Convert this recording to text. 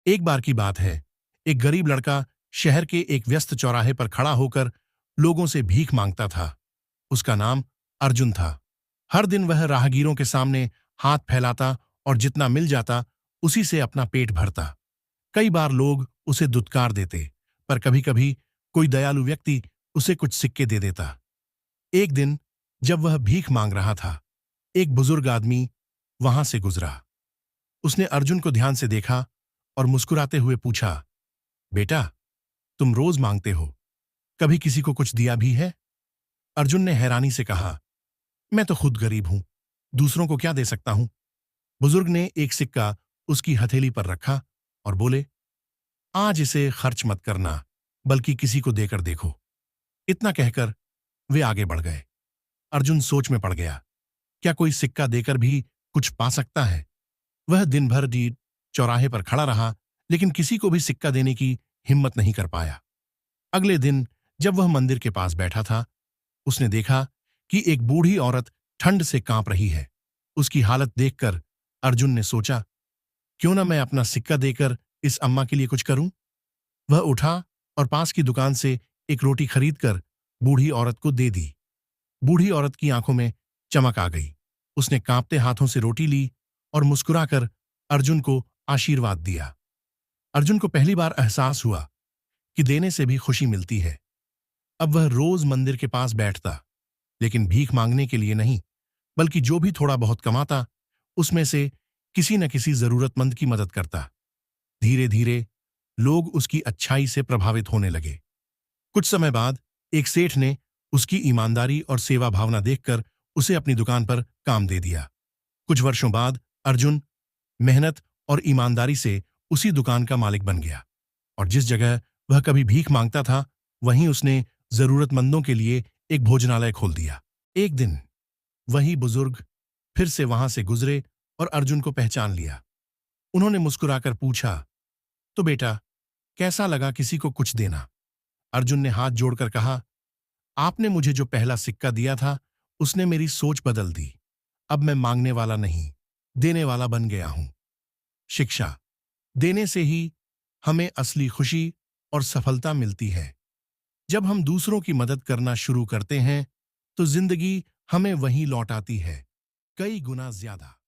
एक बार की बात है, एक गरीब लड़का शहर के एक व्यस्त चौराहे पर खड़ा होकर लोगों से भीख मांगता था। उसका नाम अर्जुन था। हर दिन वह राहगीरों के सामने हाथ फैलाता और जितना मिल जाता उसी से अपना पेट भरता। कई बार लोग उसे दुत्कार देते, पर कभी-कभी कोई दयालु व्यक्ति उसे कुछ सिक्के दे देता। एक दिन जब वह भीख मांग रहा था, एक बुजुर्ग आदमी वहां से गुजरा। उसने अर्जुन को ध्यान से देखा और मुस्कुराते हुए पूछा, बेटा, तुम रोज मांगते हो, कभी किसी को कुछ दिया भी है? अर्जुन ने हैरानी से कहा, मैं तो खुद गरीब हूं, दूसरों को क्या दे सकता हूं? बुजुर्ग ने एक सिक्का उसकी हथेली पर रखा और बोले, आज इसे खर्च मत करना, बल्कि किसी को देकर देखो। इतना कहकर वे आगे बढ़ गए। अर्जुन सोच में पड़ गया, क्या कोई सिक्का देकर भी कुछ पा सकता है? वह दिन भर डी चौराहे पर खड़ा रहा, लेकिन किसी को भी सिक्का देने की हिम्मत नहीं कर पाया। अगले दिन जब वह मंदिर के पास बैठा था, उसने देखा कि एक बूढ़ी औरत ठंड से कांप रही है। उसकी हालत देखकर अर्जुन ने सोचा, क्यों ना मैं अपना सिक्का देकर इस अम्मा के लिए कुछ करूं? वह उठा और पास की दुकान से एक रोटी खरीदकर बूढ़ी औरत को दे दी। बूढ़ी औरत की आंखों में चमक आ गई। उसने कांपते हाथों से रोटी ली और मुस्कुराकर अर्जुन को आशीर्वाद दिया। अर्जुन को पहली बार एहसास हुआ कि देने से भी खुशी मिलती है। अब वह रोज मंदिर के पास बैठता, लेकिन भीख मांगने के लिए नहीं, बल्कि जो भी थोड़ा बहुत कमाता उसमें से किसी न किसी जरूरतमंद की मदद करता। धीरे धीरे लोग उसकी अच्छाई से प्रभावित होने लगे। कुछ समय बाद एक सेठ ने उसकी ईमानदारी और सेवा भावना देखकर उसे अपनी दुकान पर काम दे दिया। कुछ वर्षों बाद अर्जुन मेहनत और ईमानदारी से उसी दुकान का मालिक बन गया, और जिस जगह वह कभी भीख मांगता था, वहीं उसने जरूरतमंदों के लिए एक भोजनालय खोल दिया। एक दिन वही बुजुर्ग फिर से वहां से गुजरे और अर्जुन को पहचान लिया। उन्होंने मुस्कुराकर पूछा, तो बेटा, कैसा लगा किसी को कुछ देना? अर्जुन ने हाथ जोड़कर कहा, आपने मुझे जो पहला सिक्का दिया था, उसने मेरी सोच बदल दी। अब मैं मांगने वाला नहीं, देने वाला बन गया हूं। शिक्षा, देने से ही हमें असली खुशी और सफलता मिलती है। जब हम दूसरों की मदद करना शुरू करते हैं, तो जिंदगी हमें वहीं लौटाती है, कई गुना ज्यादा।